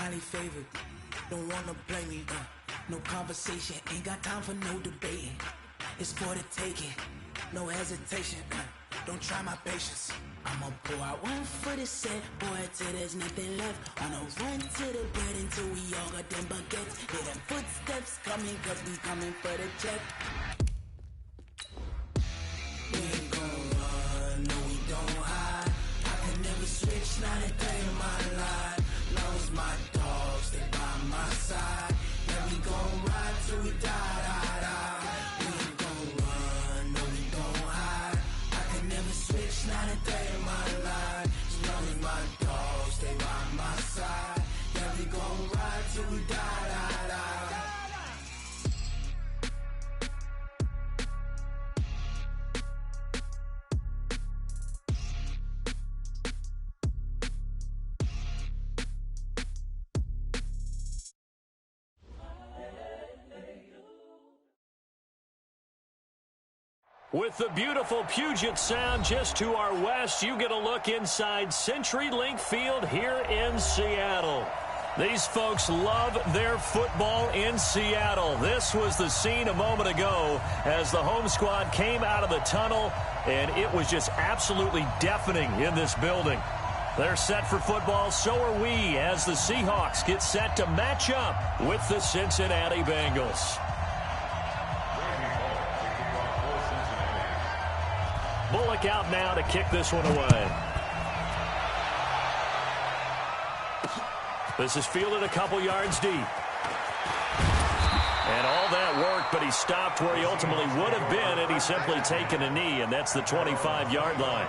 highly favored. Don't wanna blame me, no conversation, ain't got time for no debating. It's for the taking, no hesitation, don't try my patience. I'ma pour out one for the set, boy, till there's nothing left. On a run to the bread until we all got them baguettes. Hear them footsteps coming, cause we coming for the check. We ain't gon' run, no we don't hide. I can never switch, not a day in my life. Long as my dogs, they by my side. Yeah, we gon' ride till we die, die, die. We ain't gon' run, no we don't hide. I can never switch, not a day in my life. As long as my dogs, they by my side. Yeah, we gon' ride till we die, die, die. With the beautiful Puget Sound just to our west, you get a look inside CenturyLink Field here in Seattle. These folks love their football in Seattle. This was the scene a moment ago as the home squad came out of the tunnel, and it was just absolutely deafening in this building. They're set for football, so are we, as the Seahawks get set to match up with the Cincinnati Bengals. Bullock out now to kick this one away. This is fielded a couple yards deep. And all that worked, but he stopped where he ultimately would have been had he simply taken a knee, and that's the 25-yard line.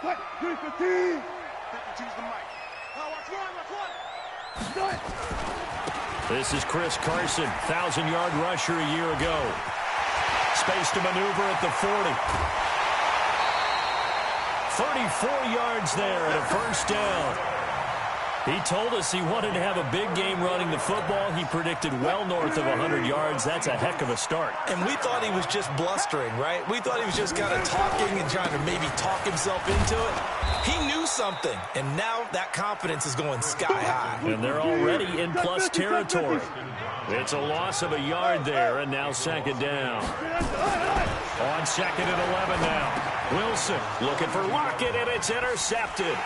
What? 315! 52's the mic. Watch one. This is Chris Carson, 1,000-yard rusher a year ago. Space to maneuver at the 40. 34 yards there and a first down. He told us he wanted to have a big game running the football. He predicted well north of 100 yards. That's a heck of a start. And we thought he was just blustering, right? We thought he was just kind of talking and trying to maybe talk himself into it. He knew something, and now that confidence is going sky high. And they're already in plus territory. It's a loss of a yard there, and now second down. On second and 11 now. Wilson looking for Lockett, and it's intercepted.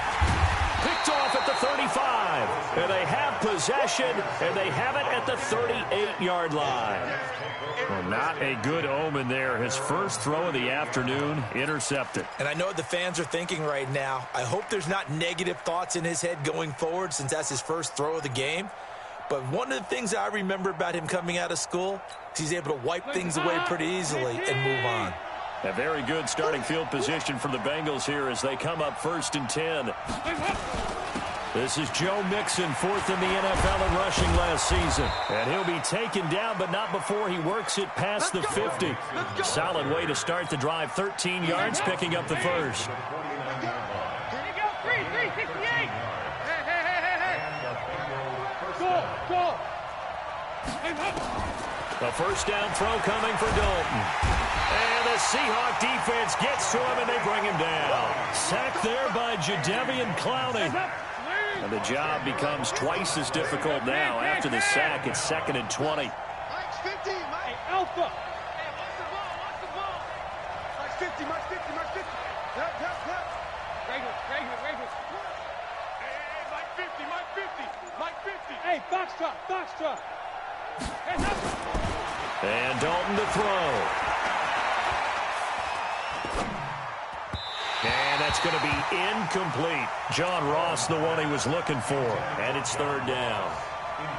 Picked off at the 35. And they have possession, and they have it at the 38-yard line. Well, not a good omen there. His first throw of the afternoon, intercepted. And I know what the fans are thinking right now. I hope there's not negative thoughts in his head going forward since that's his first throw of the game. But one of the things I remember about him coming out of school is he's able to wipe things away pretty easily and move on. A very good starting field position for the Bengals here as they come up 1st and 10. This is Joe Mixon, 4th in the NFL in rushing last season. And he'll be taken down, but not before he works it past the 50. Solid way to start the drive. 13 yards, picking up the first. Here you go, 368. Hey. Go. A first down throw coming for Dalton. And the Seahawk defense gets to him, and they bring him down. Sacked there by Jadeveon Clowney. And the job becomes twice as difficult now. After the sack, it's 2nd and 20. Mike's 50, Mike. Alpha. Hey, watch the ball. Mike's 50. Yep. Regular. Hey, Mike 50. Hey, box truck. Hey, and Dalton to throw. And that's going to be incomplete. John Ross, the one he was looking for. And it's 3rd down.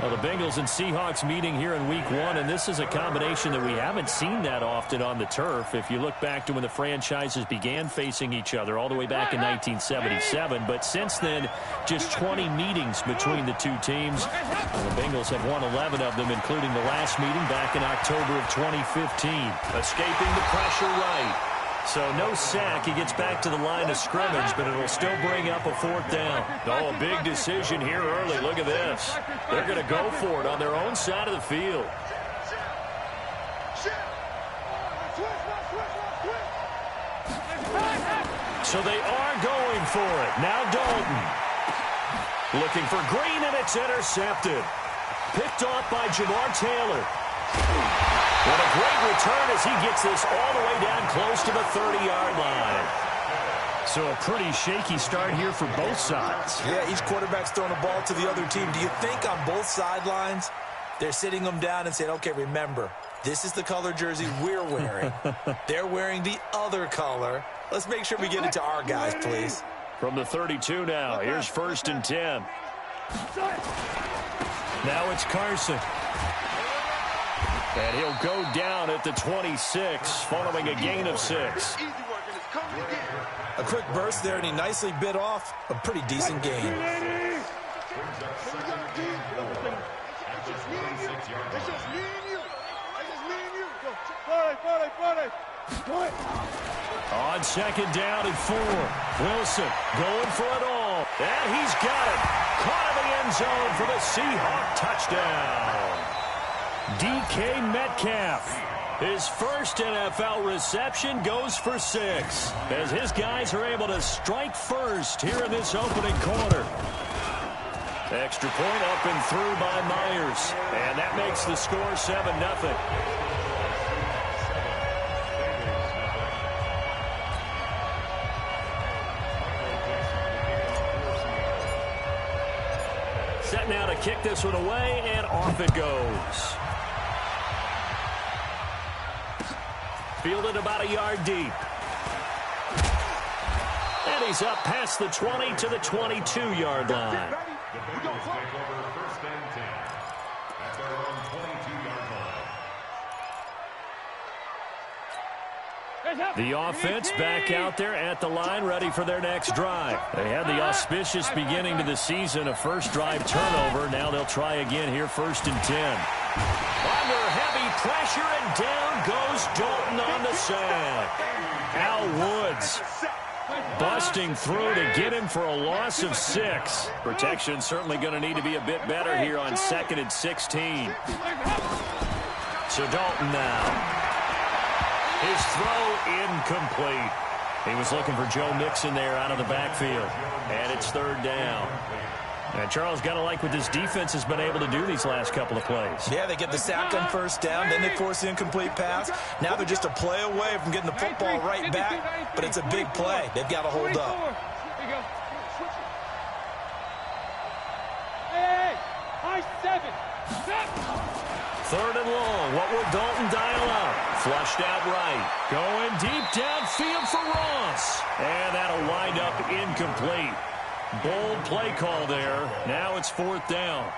Well, the Bengals and Seahawks meeting here in Week 1, and this is a combination that we haven't seen that often on the turf. If you look back to when the franchises began facing each other all the way back in 1977, but since then, just 20 meetings between the two teams. And the Bengals have won 11 of them, including the last meeting back in October of 2015. Escaping the pressure right. So no sack. He gets back to the line of scrimmage, but it'll still bring up a 4th down. Oh, a big decision here early. Look at this. They're going to go for it on their own side of the field. So they are going for it. Now Dalton. Looking for Green, and it's intercepted. Picked off by Jamar Taylor. What a great return as he gets this all the way down close to the 30-yard line. So a pretty shaky start here for both sides. Yeah, each quarterback's throwing the ball to the other team. Do you think on both sidelines they're sitting them down and saying, okay, remember, this is the color jersey we're wearing. They're wearing the other color. Let's make sure we get it to our guys, please. From the 32 now, here's 1st and 10. Now it's Carson. And he'll go down at the 26, following a gain of 6. A quick burst there, and he nicely bit off a pretty decent gain. On 2nd down and 4. Wilson going for it all. And he's got it. Caught in the end zone for the Seahawk touchdown. DK Metcalf. His first NFL reception goes for 6 as his guys are able to strike first here in this opening quarter. Extra point up and through by Myers. And that makes the score 7-0. Set now to kick this one away, and off it goes. Fielded about a yard deep. And he's up past the 20 to the 22-yard line. The offense back out there at the line, ready for their next drive. They had the auspicious beginning to the season, a first drive turnover. Now they'll try again here, 1st and 10. Under heavy pressure, and down goes Dalton on the sack. Al Woods busting through to get him for a loss of 6. Protection certainly going to need to be a bit better here on 2nd and 16. So Dalton now. His throw incomplete. He was looking for Joe Mixon there out of the backfield. And it's 3rd down. And Charles, got to like what this defense has been able to do these last couple of plays. Yeah, they get the sack on 1st down, then they force the incomplete pass. Now they're just a play away from getting the football right back, but it's a big play. They've got to hold up. Hey, high 7. 3rd and long. What will Dalton dial up? Flushed out right. Going deep downfield for Ross. And that'll wind up incomplete. Bold play call there. Now it's 4th down.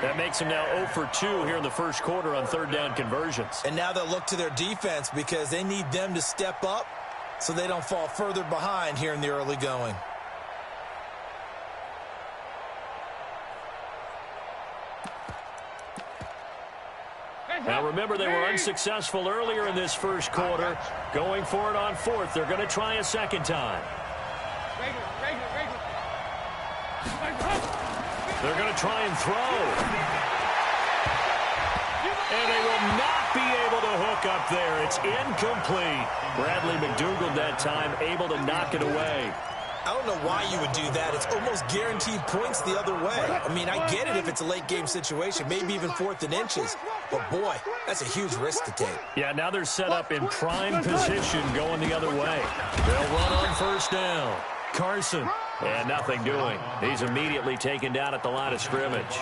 That makes him now 0 for 2 here in the first quarter on 3rd down conversions. And now they'll look to their defense because they need them to step up so they don't fall further behind here in the early going. Now remember, they were unsuccessful earlier in this first quarter. Going for it on 4th. They're going to try a 2nd time. They're going to try and throw. And they will not be able to hook up there. It's incomplete. Bradley McDougald that time able to knock it away. I don't know why you would do that. It's almost guaranteed points the other way. I mean, I get it if it's a late game situation, maybe even 4th and inches. But, boy, that's a huge risk to take. Yeah, now they're set up in prime position going the other way. They'll run on 1st down. Carson. And nothing doing. He's immediately taken down at the line of scrimmage.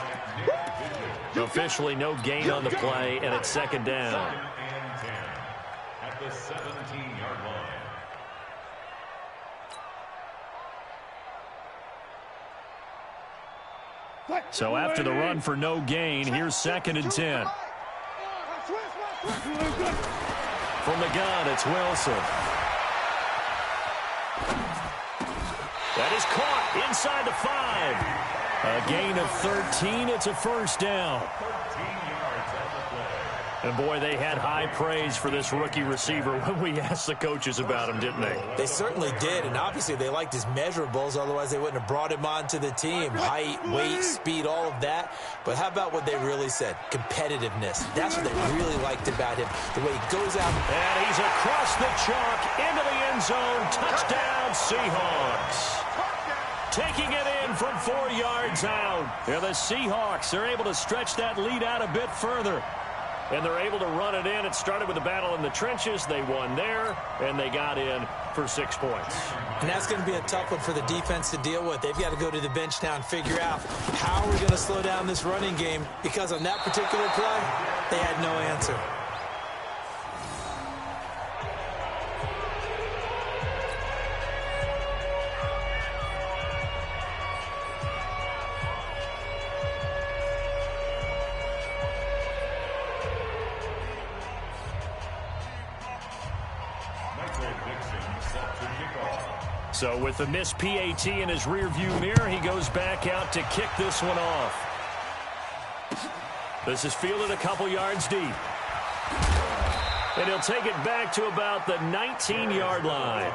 Officially no gain on the play, and it's 2nd down. At the 17-yard line. So after the run for no gain, here's 2nd and 10. From the gun, it's Wilson. That is caught inside the 5. A gain of 13. It's a 1st down. And, boy, they had high praise for this rookie receiver when we asked the coaches about him, didn't they? They certainly did, and obviously they liked his measurables. Otherwise, they wouldn't have brought him onto the team. Height, weight, speed, all of that. But how about what they really said? Competitiveness. That's what they really liked about him. The way he goes out. And he's across the chalk into the end zone. Touchdown, Seahawks. Taking it in from 4 yards out. Yeah, the Seahawks are able to stretch that lead out a bit further. And they're able to run it in. It started with a battle in the trenches. They won there, and they got in for 6 points. And that's going to be a tough one for the defense to deal with. They've got to go to the bench now and figure out how are we going to slow down this running game, because on that particular play, they had no answer. So with the missed PAT in his rearview mirror, he goes back out to kick this one off. This is fielded a couple yards deep. And he'll take it back to about the 19-yard line.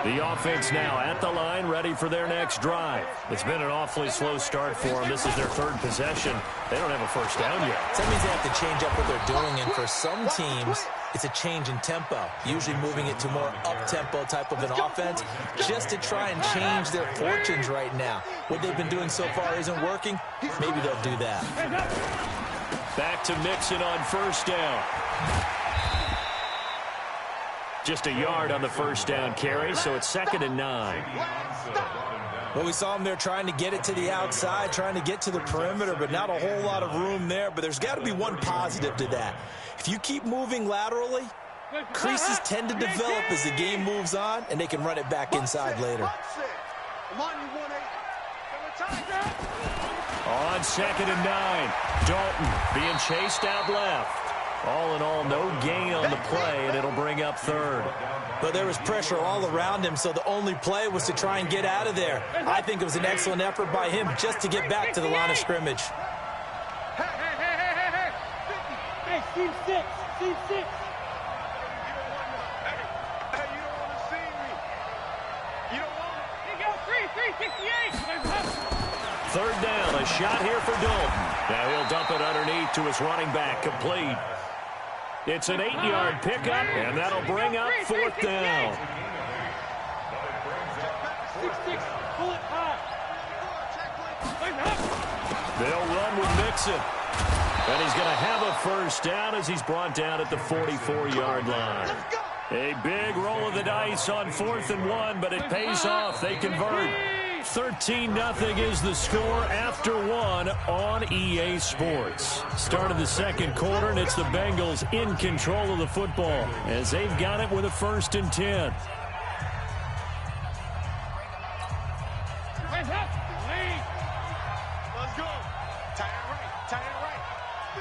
The offense now at the line, ready for their next drive. It's been an awfully slow start for them. This is their 3rd possession. They don't have a first down yet. That means they have to change up what they're doing, and for some teams, it's a change in tempo, usually moving it to more up-tempo type of an offense, just to try and change their fortunes right now. What they've been doing so far isn't working. Maybe they'll do that. Back to Mixon on first down. Just a yard on the first down carry, so it's 2nd and 9. Well, we saw him there trying to get it to the outside, trying to get to the perimeter, but not a whole lot of room there. But there's got to be one positive to that. If you keep moving laterally, creases tend to develop as the game moves on, and they can run it back inside later. On 2nd and 9, Dalton being chased out left. All in all, no gain on the play, and it'll bring up 3rd. But there was pressure all around him, so the only play was to try and get out of there. I think it was an excellent effort by him just to get back to the line of scrimmage. Hey, team 6, team 6. Hey, you don't want to see me. You don't want to. Here you go, 368. 3rd down, a shot here for Dalton. Now he'll dump it underneath to his running back, complete. It's an 8-yard pickup, and that'll bring up 4th down. 6-6, pull it high. They'll run with Mixon. And he's going to have a first down as he's brought down at the 44-yard line. A big roll of the dice on 4th and 1, but it pays off. They convert. 13-0 is the score after 1 on EA Sports. Start of the 2nd quarter, and it's the Bengals in control of the football as they've got it with a 1st and 10. Let's go. Tie it right, tie it right.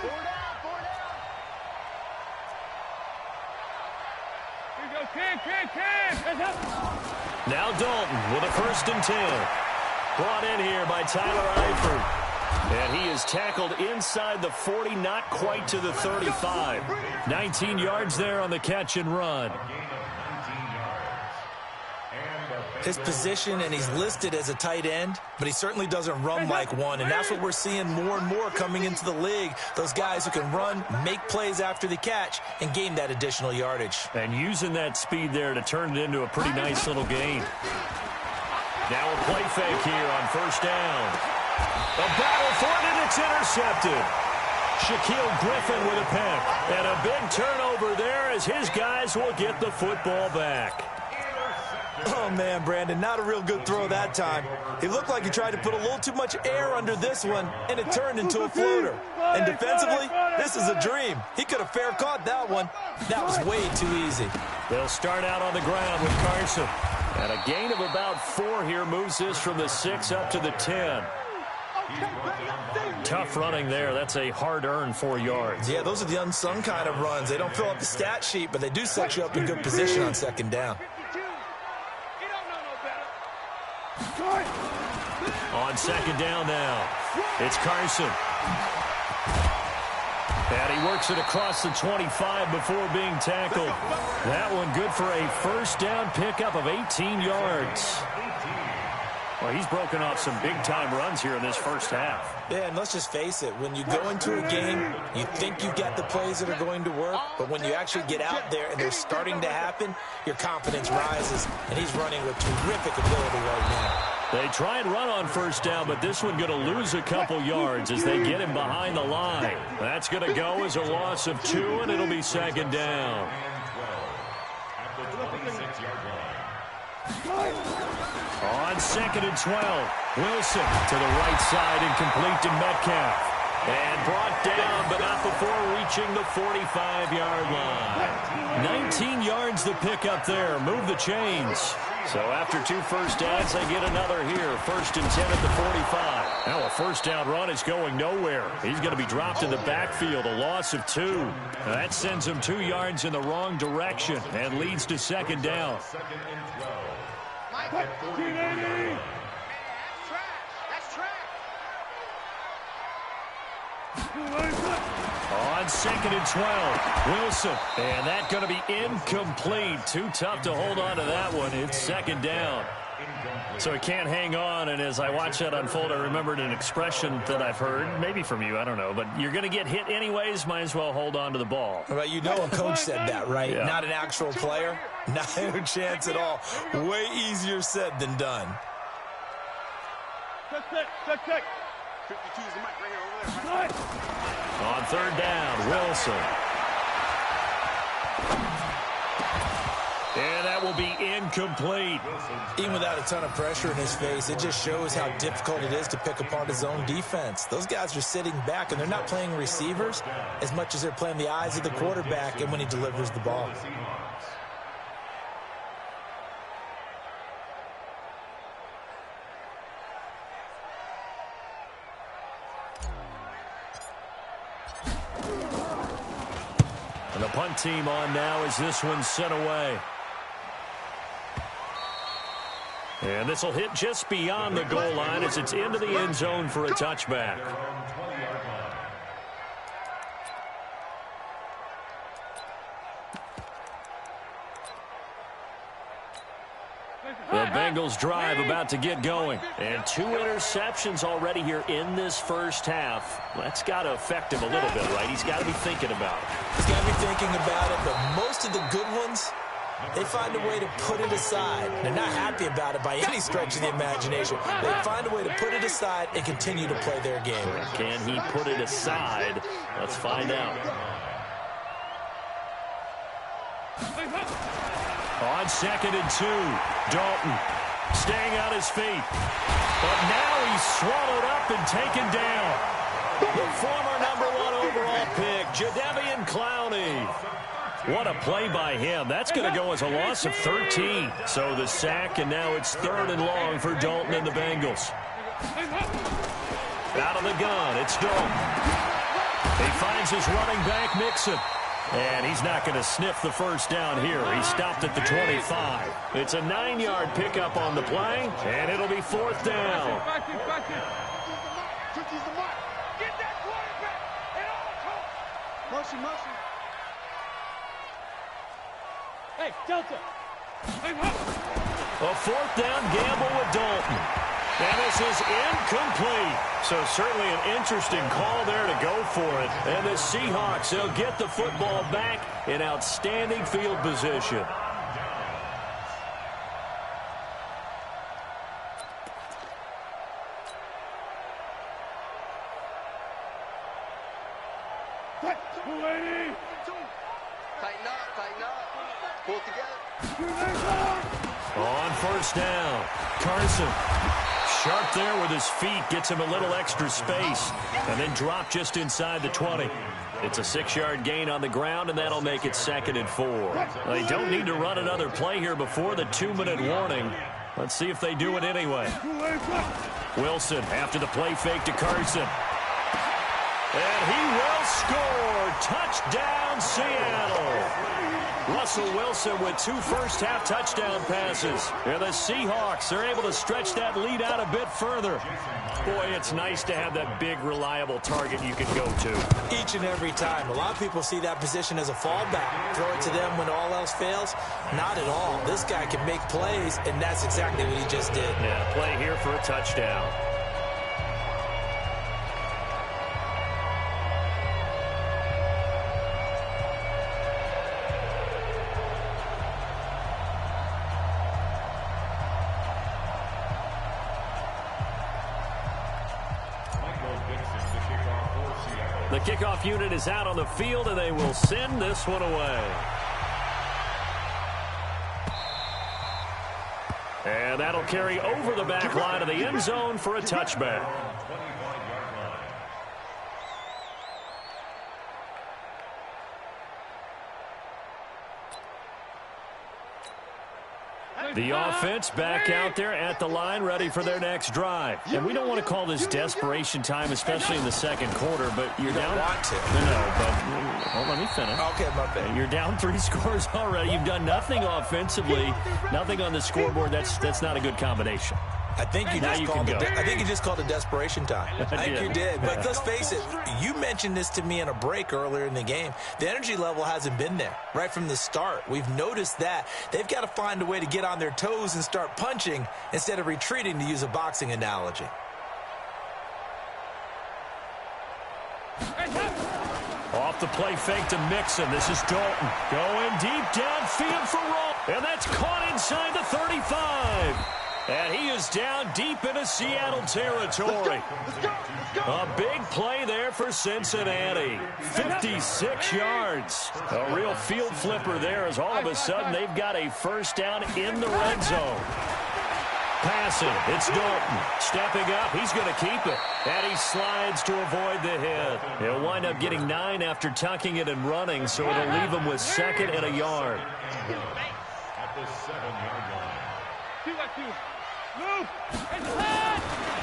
4 down, 4 down. Here we go, 10. Now Dalton with a 1st and 10. Brought in here by Tyler Eifert. And he is tackled inside the 40, not quite to the 35. 19 yards there on the catch and run. His position, and he's listed as a tight end, but he certainly doesn't run like one, and that's what we're seeing more and more coming into the league. Those guys who can run, make plays after the catch, and gain that additional yardage. And using that speed there to turn it into a pretty nice little gain. Now a play fake here on 1st down. A battle for it, and it's intercepted. Shaquille Griffin with a pick. And a big turnover there as his guys will get the football back. Oh, man, Brandon, not a real good throw that time. It looked like he tried to put a little too much air under this one, and it turned into a floater. And defensively, this is a dream. He could have fair caught that one. That was way too easy. They'll start out on the ground with Carson. And a gain of about 4 here moves this from the 6 up to the 10. Tough running there. That's a hard-earned 4 yards. Yeah, those are the unsung kind of runs. They don't fill up the stat sheet, but they do set you up in good position on 2nd down. On 2nd down now, it's Carson. And he works it across the 25 before being tackled. That one good for a 1st down pickup of 18 yards. Well, he's broken off some big-time runs here in this first half. Yeah, and let's just face it. When you go into a game, you think you've got the plays that are going to work, but when you actually get out there and they're starting to happen, your confidence rises, and he's running with terrific ability right now. They try and run on first down, but this one going to lose a couple yards as they get him behind the line. That's going to go as a loss of 2, and it'll be second down. On second and 12, Wilson to the right side and complete to Metcalf. And brought down, but not before reaching the 45-yard line. 19 yards to pick up there. Move the chains. So after 2 first downs, they get another here. 1st and 10 at the 45. Now a first down run is going nowhere. He's going to be dropped in the backfield, a loss of 2. That sends him 2 yards in the wrong direction and leads to second down. That's trash. On 2nd and 12, Wilson. And that's going to be incomplete. Too tough to hold on to that one. It's second down. So he can't hang on, and as I watch that unfold, I remembered an expression that I've heard, maybe from you, I don't know, but you're going to get hit anyways, might as well hold on to the ball. Well, you know a coach said that, right? Yeah. Not an actual player. Not a chance at all. Way easier said than done. Check. 52 is the mic right here, over there. On third down, Wilson. And that will be incomplete. Even without a ton of pressure in his face, it just shows how difficult it is to pick apart his own defense. Those guys are sitting back, and they're not playing receivers as much as they're playing the eyes of the quarterback and when he delivers the ball. And the punt team on now as this one's sent away. And this will hit just beyond the goal line as it's into the end zone for a touchback. The Bengals drive about to get going. And 2 interceptions already here in this first half. That's got to affect him a little bit, right? He's got to be thinking about it. He's got to be thinking about it, but most of the good ones, they find a way to put it aside. They're not happy about it by any stretch of the imagination. They find a way to put it aside and continue to play their game. Can he put it aside? Let's find out. On 2nd and 2, Dalton staying on his feet. But now he's swallowed up and taken down. The former #1 overall pick, Jadeveon Clowney. What a play by him. That's going to go as a loss of 13. So the sack, and now it's 3rd and long for Dalton and the Bengals. Out of the gun, it's Dalton. He finds his running back, Mixon. And he's not going to sniff the first down here. He stopped at the 25. It's a 9-yard pickup on the play, and it'll be 4th down. Get that quarterback at all costs. Mercy. Hey, Delta. A 4th down gamble with Dalton. And this is incomplete. So certainly an interesting call there to go for it. And the Seahawks, they'll get the football back in outstanding field position. Tighten up. Pull it together. On first down, Carson. Sharp there with his feet, gets him a little extra space, and then drop just inside the 20. It's a 6-yard gain on the ground, and that'll make it 2nd and 4. They don't need to run another play here before the 2-minute warning. Let's see if they do it anyway. Wilson after the play fake to Carson. And he will score. Touchdown, touchdown, Seattle. Russell Wilson with 2 first-half touchdown passes. And the Seahawks are able to stretch that lead out a bit further. Boy, it's nice to have that big, reliable target you can go to. Each and every time. A lot of people see that position as a fallback. Throw it to them when all else fails. Not at all. This guy can make plays, and that's exactly what he just did. Yeah, play here for a touchdown. The kickoff unit is out on the field, and they will send this one away. And that'll carry over the back line of the end zone for a touchback. The offense back out there at the line, ready for their next drive. And we don't want to call this desperation time, especially in the second quarter, but you're down. Want to. No, but let me finish. Okay, my bad. You're down 3 scores already. You've done nothing offensively, nothing on the scoreboard. That's not a good combination. I think you just called it desperation time. I think you did. But let's face it, you mentioned this to me in a break earlier in the game. The energy level hasn't been there right from the start. We've noticed that. They've got to find a way to get on their toes and start punching instead of retreating, to use a boxing analogy. Off the play fake to Mixon. This is Dalton going deep downfield for Roll. And that's caught inside the 35. And he is down deep into Seattle territory. A big play there for Cincinnati. 56 yards. A real field flipper there, as all of a sudden they've got a first down in the red zone. Passing, it's Dalton. Stepping up, he's going to keep it. And he slides to avoid the hit. He'll wind up getting 9 after tucking it and running, so it'll leave him with 2nd and a yard. At the 7-yard line.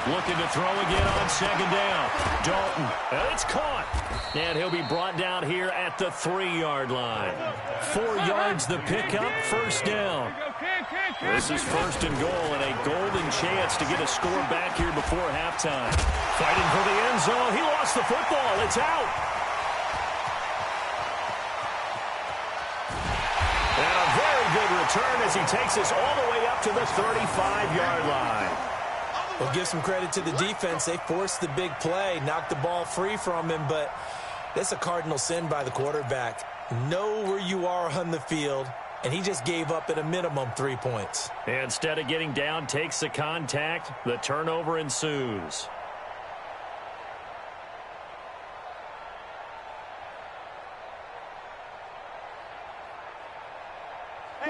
Looking to throw again on 2nd down. Dalton, and it's caught. And he'll be brought down here at the 3-yard line. 4 yards the pickup, first down. This is 1st and goal, and a golden chance to get a score back here before halftime. Fighting for the end zone. He lost the football. It's out. And a very good return as he takes us all the way up to the 35-yard line. Well, give some credit to the defense. They forced the big play, knocked the ball free from him, but that's a cardinal sin by the quarterback. Know where you are on the field, and he just gave up at a minimum 3 points. Instead of getting down, takes the contact. The turnover ensues.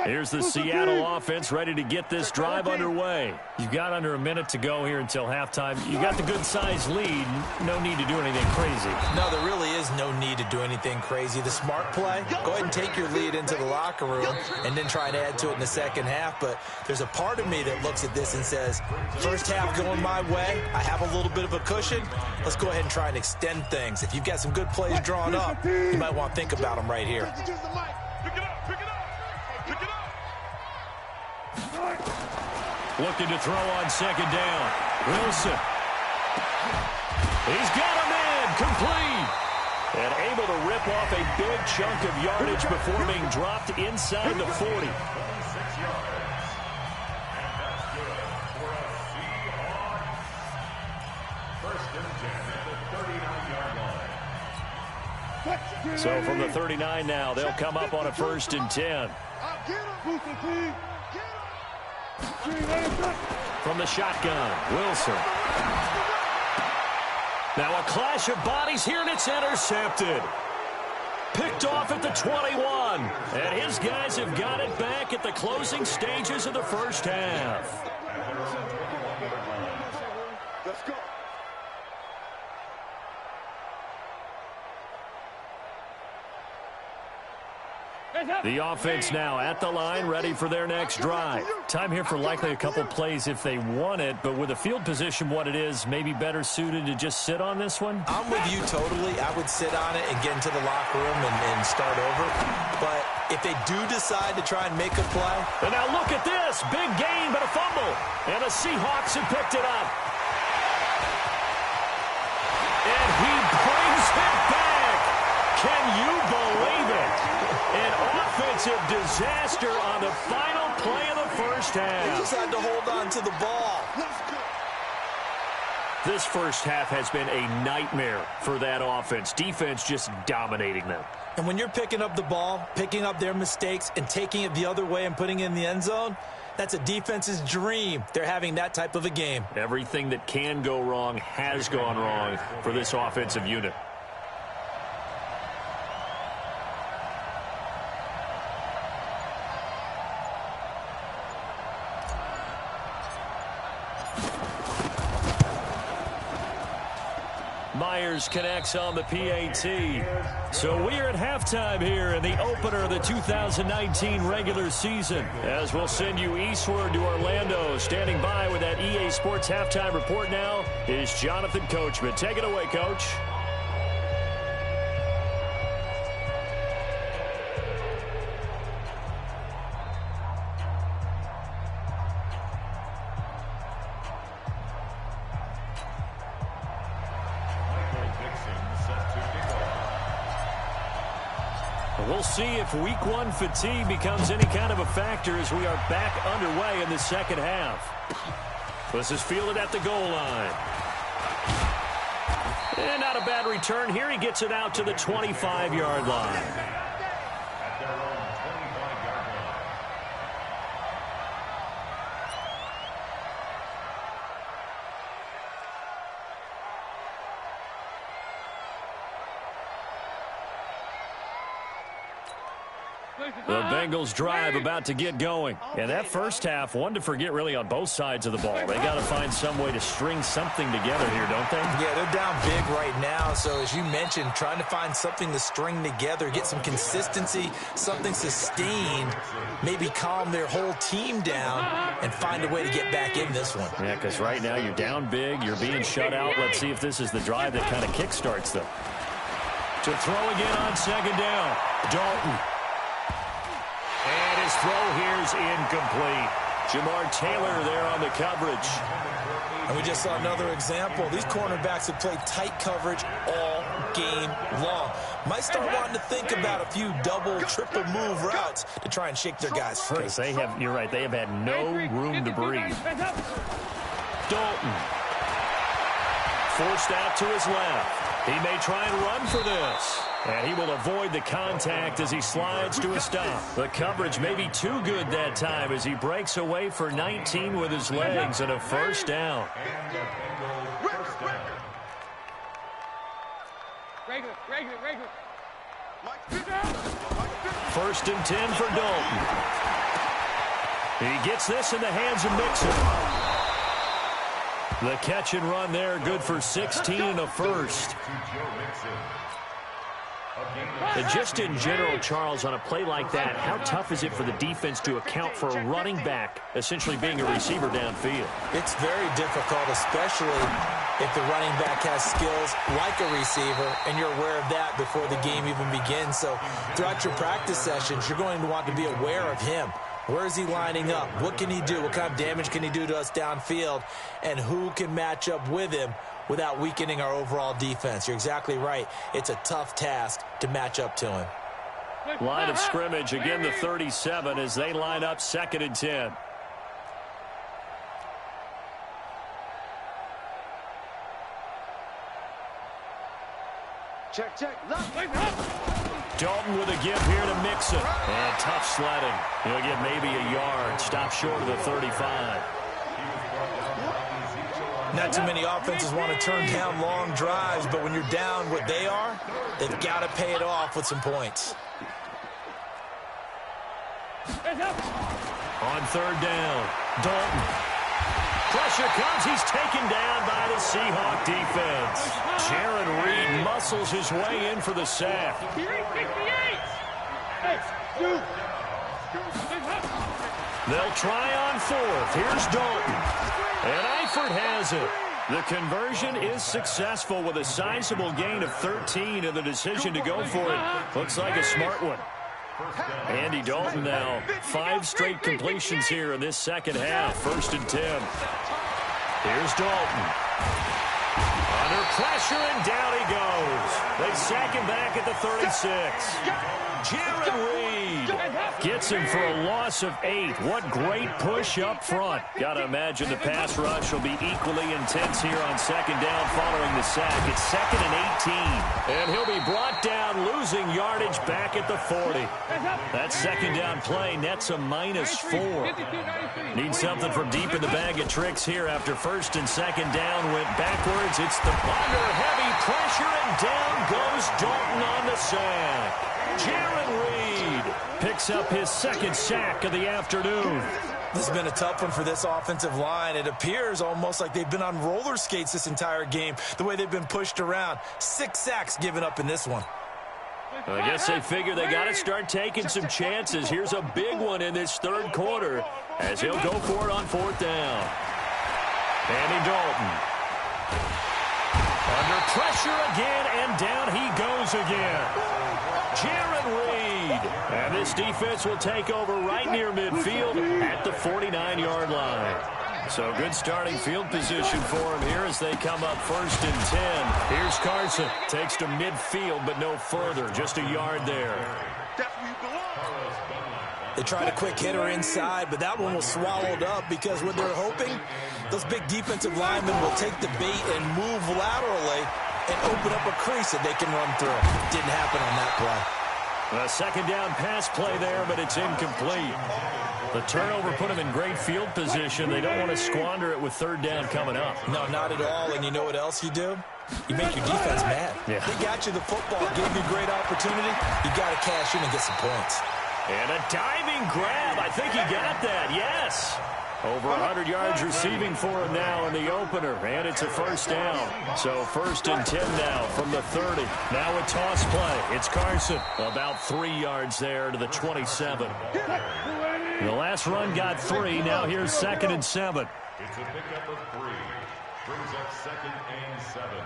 Here's the Seattle offense ready to get this drive underway. You've got under a minute to go here until halftime. You got the good-sized lead. No need to do anything crazy. No, there really is no need to do anything crazy. The smart play, go ahead and take your lead into the locker room and then try to add to it in the second half. But there's a part of me that looks at this and says, first half going my way, I have a little bit of a cushion. Let's go ahead and try and extend things. If you've got some good plays drawn up, you might want to think about them right here. Looking to throw on 2nd down. Wilson. He's got him in. Complete. And able to rip off a big chunk of yardage before being dropped inside the 40. 26 yards. And that's good for a Seahawks. 1st and 10 at the 39-yard line. So from the 39 now, they'll come up on a 1st and 10. From the shotgun, Wilson. Now a clash of bodies here, and it's intercepted. Picked off at the 21. And his guys have got it back at the closing stages of the first half. Let's go. The offense now at the line, ready for their next drive. Time here for likely a couple plays if they want it, but with the field position what it is, maybe better suited to just sit on this one? I'm with you totally. I would sit on it and get into the locker room and start over. But if they do decide to try and make a play. And now look at this. Big gain, but a fumble. And the Seahawks have picked it up. And he brings it back. Can you believe it? An offensive disaster on the final play of the first half. He just had to hold on to the ball. This first half has been a nightmare for that offense. Defense just dominating them. And when you're picking up the ball, picking up their mistakes, and taking it the other way and putting it in the end zone, that's a defense's dream. They're having that type of a game. Everything that can go wrong has gone wrong for this offensive unit. Myers connects on the PAT. So we're at halftime here in the opener of the 2019 regular season. As we'll send you eastward to Orlando. Standing by with that EA Sports halftime report now is Jonathan Coachman. Take it away, Coach. We'll see if week one fatigue becomes any kind of a factor as we are back underway in the second half. This is fielded at the goal line. And not a bad return here. He gets it out to the 25-yard line. At their own 25-yard line. The Bengals drive about to get going. And that first half, one to forget really on both sides of the ball. They got to find some way to string something together here, don't they? Yeah, they're down big right now. So as you mentioned, trying to find something to string together, get some consistency, something sustained, maybe calm their whole team down and find a way to get back in this one. Yeah, because right now you're down big, you're being shut out. Let's see if this is the drive that kind of kickstarts them. To throw again on second down, Dalton. And his throw here is incomplete. Jamar Taylor there on the coverage. And we just saw another example. These cornerbacks have played tight coverage all game long. Might start wanting to think about a few double, triple move routes to try and shake their guys free. Because they have, you're right, they have had no room to breathe. Dalton. Forced out to his left. He may try and run for this. And he will avoid the contact as he slides to a stop. The coverage may be too good that time as he breaks away for 19 with his legs and a first down. Regular. First and 10 for Dalton. He gets this in the hands of Mixon. The catch and run there, good for 16 and a first. And just in general, Charles, on a play like that, how tough is it for the defense to account for a running back essentially being a receiver downfield? It's very difficult, especially if the running back has skills like a receiver, and you're aware of that before the game even begins. So throughout your practice sessions, you're going to want to be aware of him. Where is he lining up? What can he do? What kind of damage can he do to us downfield? And who can match up with him without weakening our overall defense? You're exactly right. It's a tough task to match up to him. Line of scrimmage, again the 37 as they line up 2nd and 10. Check. Dalton with a give here to Mixon. And tough sledding. He'll get maybe a yard. Stop short of the 35. Not too many offenses want to turn down long drives, but when you're down what they are, they've got to pay it off with some points. On 3rd down, Dalton. Pressure comes. He's taken down by the Seahawk defense. Jaron Reed muscles his way in for the sack. They'll try on fourth. Here's Dalton. And Eifert has it. The conversion is successful with a sizable gain of 13, and the decision to go for it looks like a smart one. Andy Dalton now, 5 straight completions here in this second half. 1st and 10. Here's Dalton. Under pressure, and down he goes. They sack him back at the 36. Jaron Reed gets him for a loss of 8. What great push up front. Got to imagine the pass rush will be equally intense here on 2nd down following the sack. It's 2nd and 18. And he'll be brought down, losing yardage back at the 40. That 2nd down play nets a -4. Need something from deep in the bag of tricks here after 1st and 2nd down went backwards. It's the under heavy pressure, and down goes Dalton on the sack. Jaron Reed picks up his 2nd sack of the afternoon. This has been a tough one for this offensive line. It appears almost like they've been on roller skates this entire game, the way they've been pushed around. 6 sacks given up in this one. I guess they figure they got to start taking some chances. Here's a big one in this 3rd quarter as he'll go for it on 4th down. Andy Dalton. Under pressure again, and down he goes again. Jaron Reed. And this defense will take over right near midfield at the 49-yard line. So good starting field position for him here as they come up 1st and 10. Here's Carson. Takes to midfield, but no further. Just a yard there. They tried a quick hitter inside, but that one was swallowed up because what they're hoping, those big defensive linemen will take the bait and move laterally and open up a crease that they can run through. Didn't happen on that play. A 2nd down pass play there, but it's incomplete. The turnover put them in great field position. They don't want to squander it with 3rd down coming up. No, not at all. And you know what else you do? You make your defense mad. Yeah. They got you the football, gave you a great opportunity. You got to cash in and get some points. And a diving grab. I think he got that. Yes. Over 100 yards receiving for him now in the opener, and it's a 1st down. So 1st and 10 now from the 30. Now a toss play. It's Carson. About 3 yards there to the 27. The last run got 3. Now here's 2nd and 7. It's a pickup of 3. Brings up 2nd and 7.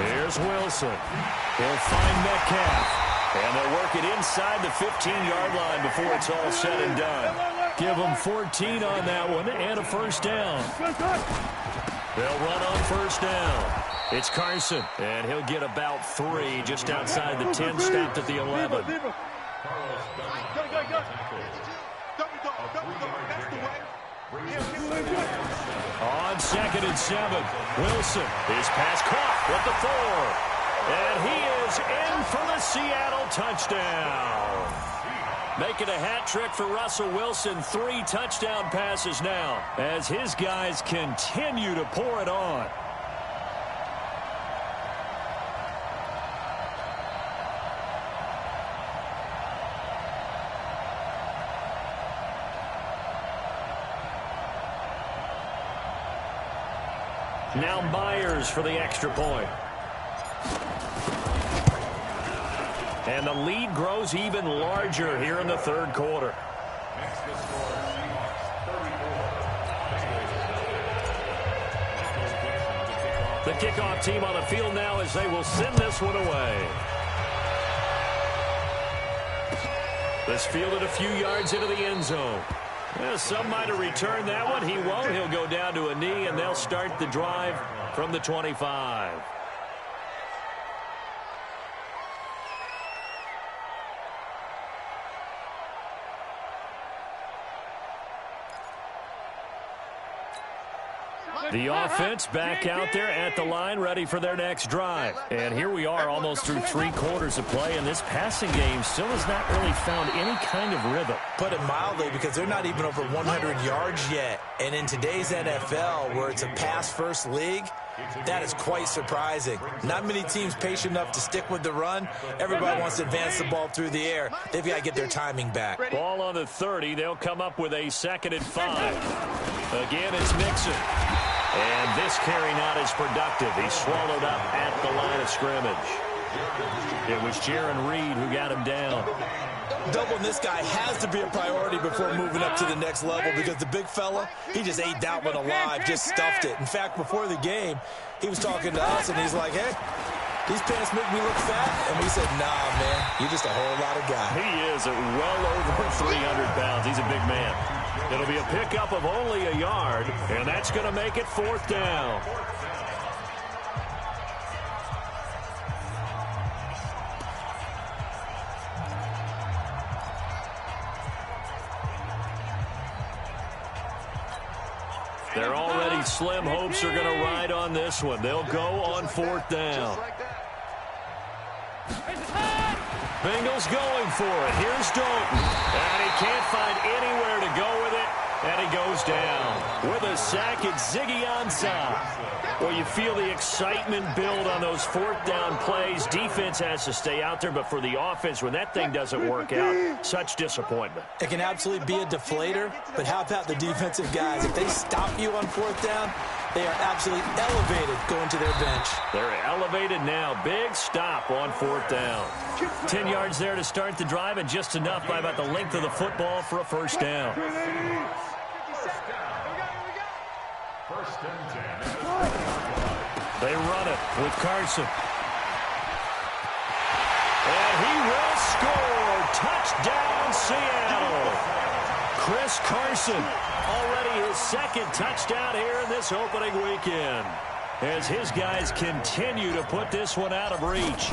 Here's Wilson. He'll find Metcalf. And they'll work it inside the 15-yard line before it's all said and done. Give them 14 on that one and a 1st down. They'll run on 1st down. It's Carson, and he'll get about 3 just outside the 10, stopped at the 11. On 2nd and 7, Wilson. His pass caught with the 4. And he is in for the Seattle touchdown. Making a hat trick for Russell Wilson. 3 touchdown passes now as his guys continue to pour it on. Now Myers for the extra point. And the lead grows even larger here in the 3rd quarter. Next to score, Seahawks 34. The kickoff team on the field now as they will send this one away. This fielded a few yards into the end zone. Well, some might have returned that one. He won't. He'll go down to a knee, and they'll start the drive from the 25. The offense back out there at the line, ready for their next drive. And here we are almost through 3 quarters of play, and this passing game still has not really found any kind of rhythm. Put it mildly, because they're not even over 100 yards yet. And in today's NFL, where it's a pass-first league, that is quite surprising. Not many teams patient enough to stick with the run. Everybody wants to advance the ball through the air. They've got to get their timing back. Ball on the 30. They'll come up with a 2nd and 5. Again, it's Mixon. And this carry not as productive. He's swallowed up at the line of scrimmage. It was Jaron Reed who got him down. Doubling this guy has to be a priority before moving up to the next level because the big fella, he just ate that one alive, just stuffed it. In fact, before the game, he was talking to us, and he's like, hey, these pants make me look fat. And we said, nah, man, you're just a whole lot of guy. He is at well over 300 pounds. He's a big man. It'll be a pickup of only a yard, and that's going to make it 4th down. Their already slim hopes are going to ride on this one. They'll go on 4th down. Bengals going for it. Here's Dalton. And he can't find anywhere to go with it. And he goes down. With a sack, it's Ziggy Ansah. Well, you feel the excitement build on those 4th down plays. Defense has to stay out there, but for the offense, when that thing doesn't work out, such disappointment. It can absolutely be a deflator, but how about the defensive guys? If they stop you on 4th down, they are absolutely elevated going to their bench. They're elevated now. Big stop on 4th down. 10 yards there to start the drive, and just enough by about the length of the football for a 1st down. First and 10. They run it with Carson. And he will score. Touchdown, Seattle. Chris Carson, already his 2nd touchdown here in this opening weekend, as his guys continue to put this one out of reach.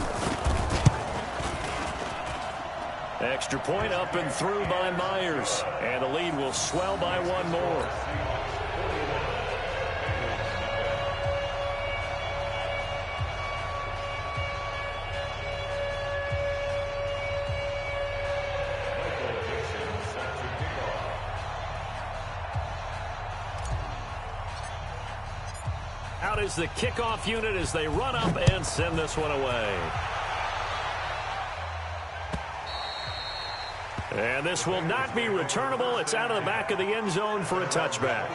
Extra point up and through by Myers, and the lead will swell by 1 more. Out is the kickoff unit as they run up and send this one away. And this will not be returnable. It's out of the back of the end zone for a touchback.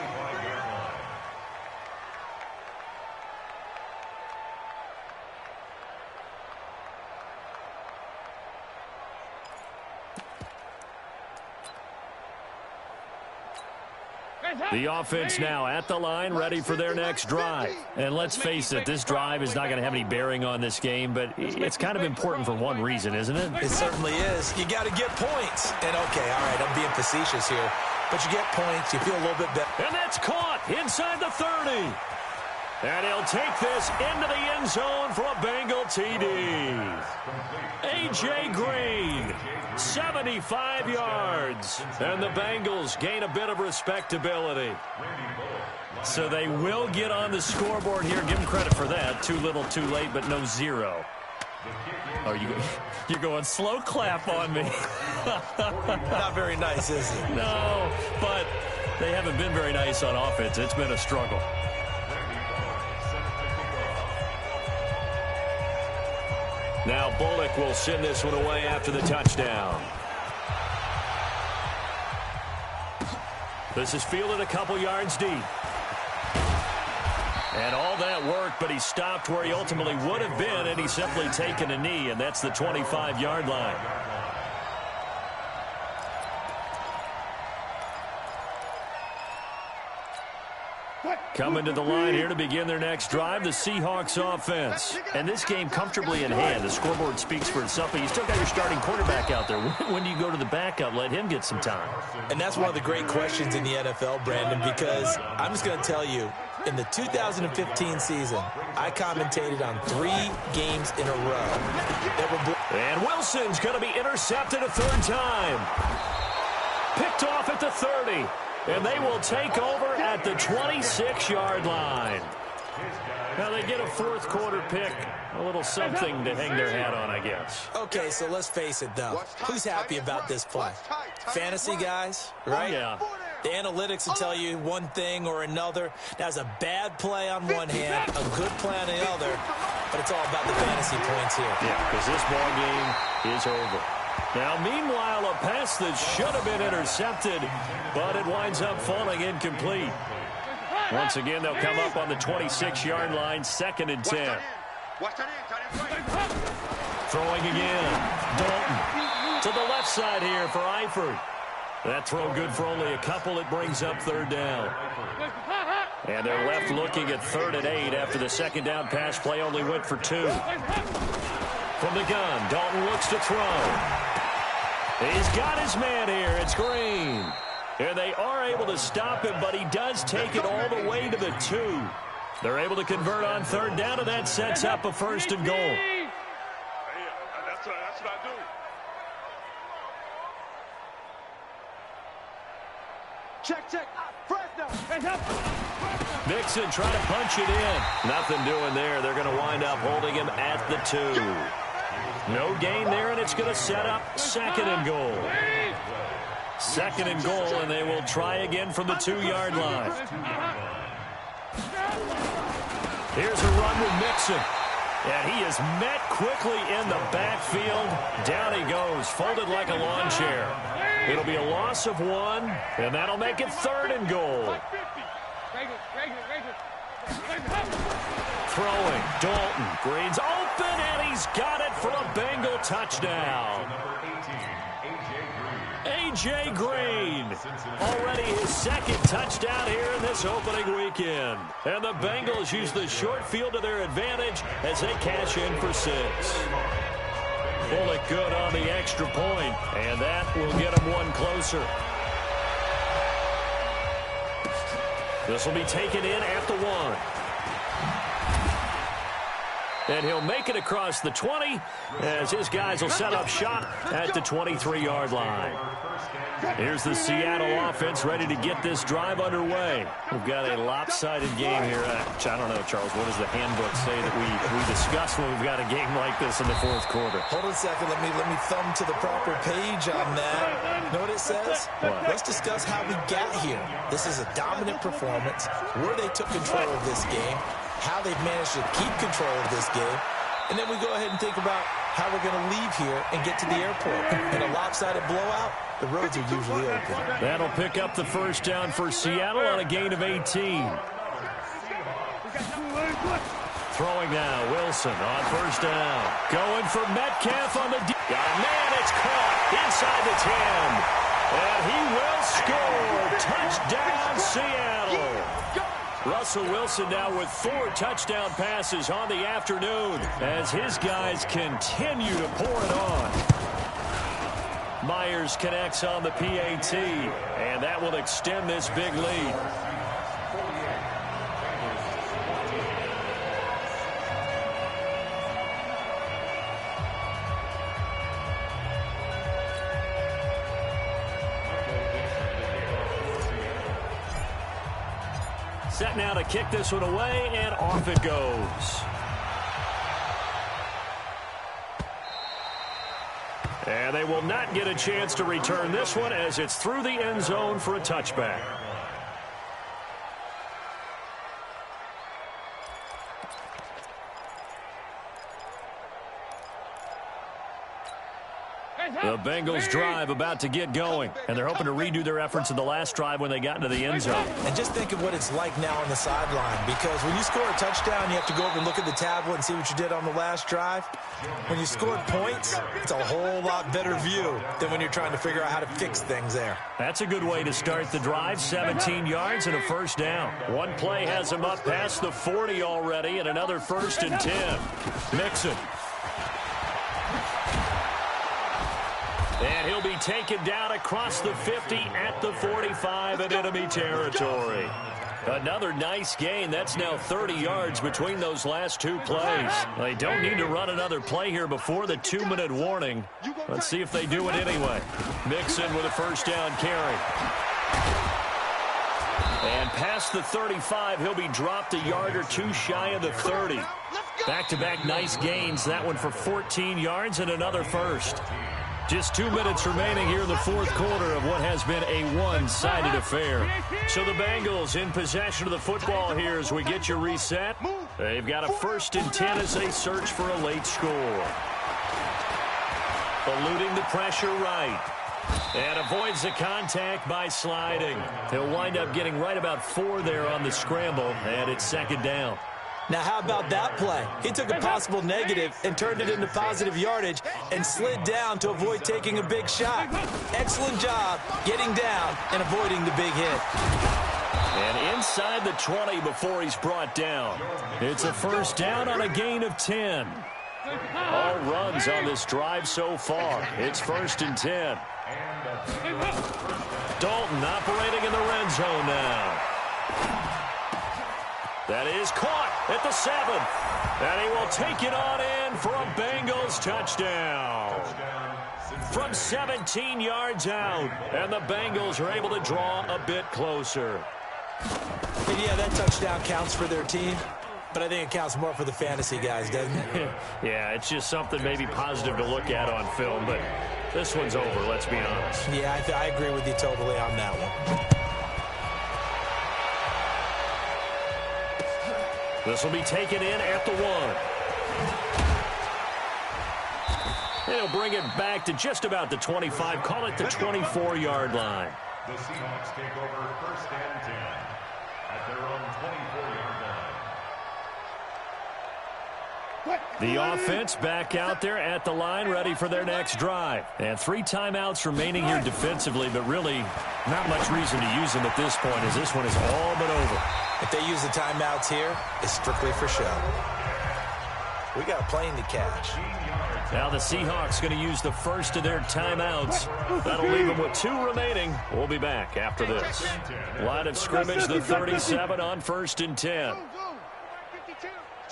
The offense now at the line, ready for their next drive. And let's face it, this drive is not going to have any bearing on this game, but it's kind of important for one reason, isn't it? It certainly is. You got to get points. And, okay, all right, I'm being facetious here. But you get points, you feel a little bit better. And that's caught inside the 30. And he'll take this into the end zone for a Bengal TD. A.J. Green, 75 yards. And the Bengals gain a bit of respectability. So they will get on the scoreboard here. Give them credit for that. Too little, too late, but no 0. Oh, you're going slow clap on me. Not very nice, is it? No, but they haven't been very nice on offense. It's been a struggle. Now Bullock will send this one away after the touchdown. This is fielded a couple yards deep. And all that work, but he stopped where he ultimately would have been, and he's simply taken a knee, and that's the 25-yard line. Coming to the line here to begin their next drive, the Seahawks offense. And this game comfortably in hand. The scoreboard speaks for itself, but you still got your starting quarterback out there. When do you go to the backup? Let him get some time. And that's one of the great questions in the NFL, Brandon, because I'm just going to tell you, in the 2015 season, I commentated on 3 games in a row. And Wilson's going to be intercepted a 3rd time. Picked off at the 30. And they will take over at the 26-yard line. Now they get a 4th quarter pick. A little something to hang their hat on, I guess. Okay, so let's face it, though. Who's happy about this play? Fantasy guys, right? Yeah. The analytics will tell you one thing or another. That's a bad play on one hand, a good play on the other, but it's all about the fantasy points here. Yeah, because this ball game is over. Now, meanwhile, a pass that should have been intercepted, but it winds up falling incomplete. Once again, they'll come up on the 26-yard line, 2nd and 10. Throwing again. Dalton to the left side here for Eifert. That throw good for only a couple. It brings up third down. And they're left looking at 3rd and 8 after the second down pass play only went for 2. From the gun, Dalton looks to throw. He's got his man here. It's Green. And they are able to stop him, but he does take it all the way to the 2. They're able to convert on 3rd down, and that sets up a 1st and goal. Hey, that's what I do. Check. Fresno. Mixon trying to punch it in. Nothing doing there. They're going to wind up holding him at the 2. No gain there, and it's going to set up 2nd and goal. 2nd and goal, and they will try again from the 2-yard line. Here's a run with Mixon. And he is met quickly in the backfield. Down he goes, folded like a lawn chair. It'll be a loss of 1, and that'll make it 3rd and goal. Throwing, Dalton. Green's open, and he's got it for a Bengal touchdown. A.J. Green, already his 2nd touchdown here in this opening weekend. And the Bengals use the short field to their advantage as they cash in for 6. Pull it good on the extra point, and that will get them 1 closer. This will be taken in at the 1. And he'll make it across the 20 as his guys will set up shop at the 23-yard line. Here's the Seattle offense ready to get this drive underway. We've got a lopsided game here. I don't know, Charles, what does the handbook say that we discuss when we've got a game like this in the 4th quarter? Hold on a second. Let me thumb to the proper page on that. Know what it says? What? Let's discuss how we got here. This is a dominant performance, where they took control of this game, how they've managed to keep control of this game, and then we go ahead and think about how we're going to leave here and get to the airport. In a lopsided blowout, the roads are usually open. That'll pick up the 1st down for Seattle on a gain of 18. Throwing now, Wilson on 1st down. Going for Metcalf on the deep. Got a man, it's caught inside the 10. And he will score. Touchdown, Seattle. Russell Wilson now with 4 touchdown passes on the afternoon as his guys continue to pour it on. Myers connects on the PAT, and that will extend this big lead. Set now to kick this one away, and off it goes. And they will not get a chance to return this one as it's through the end zone for a touchback. The Bengals drive about to get going, and they're hoping to redo their efforts in the last drive when they got into the end zone. And just think of what it's like now on the sideline, because when you score a touchdown, you have to go over and look at the tablet and see what you did on the last drive. When you scored points, it's a whole lot better view than when you're trying to figure out how to fix things there. That's a good way to start the drive, 17 yards and a 1st down. One play has them up past the 40 already, and another 1st and 10. Mixon. And he'll be taken down across the 50 at the 45 in enemy territory. Another nice gain. That's now 30 yards between those last 2 plays. They don't need to run another play here before the 2-minute warning. Let's see if they do it anyway. Mixon with a 1st down carry. And past the 35, he'll be dropped a yard or 2 shy of the 30. Back-to-back nice gains. That one for 14 yards and another 1st. Just 2 minutes remaining here in the 4th quarter of what has been a one-sided affair. So the Bengals in possession of the football here as we get you reset. They've got a 1st and 10 as they search for a late score. Eluding the pressure right. And avoids the contact by sliding. He'll wind up getting right about 4 there on the scramble, and it's 2nd down. Now, how about that play? He took a possible negative and turned it into positive yardage and slid down to avoid taking a big shot. Excellent job getting down and avoiding the big hit. And inside the 20 before he's brought down. It's a first down on a gain of 10. All runs on this drive so far. It's 1st and 10. Dalton operating in the red zone now. That is caught at the 7. And he will take it on in for a Bengals touchdown. From 17 yards out. And the Bengals are able to draw a bit closer. And yeah, that touchdown counts for their team. But I think it counts more for the fantasy guys, doesn't it? Yeah, it's just something maybe positive to look at on film, but this one's over, let's be honest. Yeah, I agree with you totally on that one. This will be taken in at the 1. They'll bring it back to just about the 25, call it the 24-yard line. The Seahawks take over 1st and 10 at their own 24-yard line. The offense back out there at the line, ready for their next drive. And 3 timeouts remaining here defensively, but really not much reason to use them at this point, as this one is all but over. If they use the timeouts here, it's strictly for show. We got a plane to catch. Now the Seahawks going to use the first of their timeouts. That'll leave them with 2 remaining. We'll be back after this. Line of scrimmage, the 37 on 1st and 10.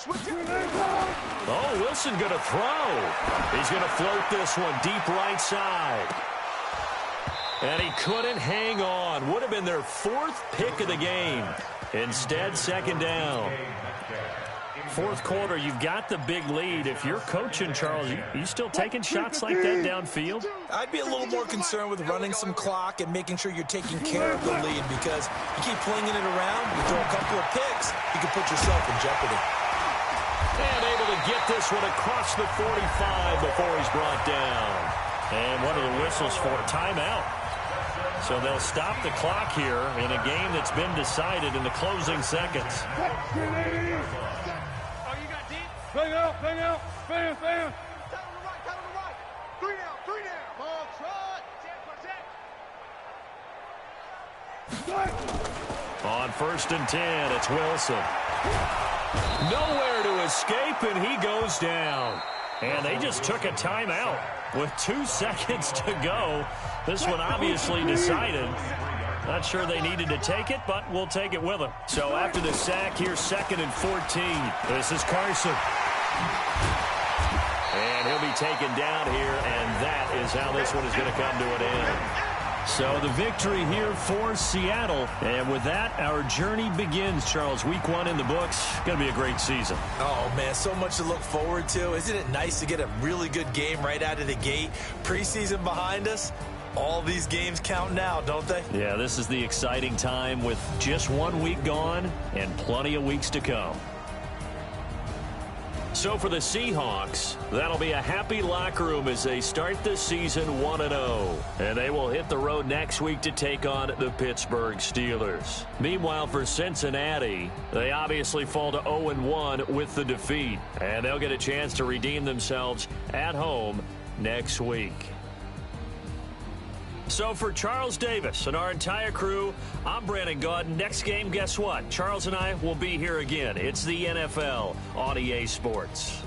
Oh, Wilson going to throw. He's going to float this one deep right side. And he couldn't hang on. Would have been their 4th pick of the game. Instead, 2nd down. 4th quarter, you've got the big lead. If you're coaching, Charles, you still taking shots like that downfield? I'd be a little more concerned with running some clock and making sure you're taking care of the lead, because you keep flinging it around, you throw a couple of picks, you can put yourself in jeopardy. And able to get this one across the 45 before he's brought down. And what are the whistles for? Timeout. So they'll stop the clock here in a game that's been decided in the closing seconds. Bang out, bang out, bang, bang. Down on the right, down on the right. 3 down, 3 down. Ball trot. On 1st and 10, it's Wilson. Nowhere to escape, and he goes down. And they just took a timeout with 2 seconds to go. This one obviously decided. Not sure they needed to take it, but we'll take it with them. So after the sack, here's 2nd and 14. This is Carson. And he'll be taken down here, and that is how this one is going to come to an end. So the victory here for Seattle. And with that, our journey begins, Charles. Week 1 in the books. Going to be a great season. Oh, man, so much to look forward to. Isn't it nice to get a really good game right out of the gate? Preseason behind us. All these games count now, don't they? Yeah, this is the exciting time with just 1 week gone and plenty of weeks to come. So for the Seahawks, that'll be a happy locker room as they start the season 1-0. And they will hit the road next week to take on the Pittsburgh Steelers. Meanwhile, for Cincinnati, they obviously fall to 0-1 with the defeat. And they'll get a chance to redeem themselves at home next week. So for Charles Davis and our entire crew, I'm Brandon Gaudin. Next game, guess what? Charles and I will be here again. It's the NFL on EA Sports.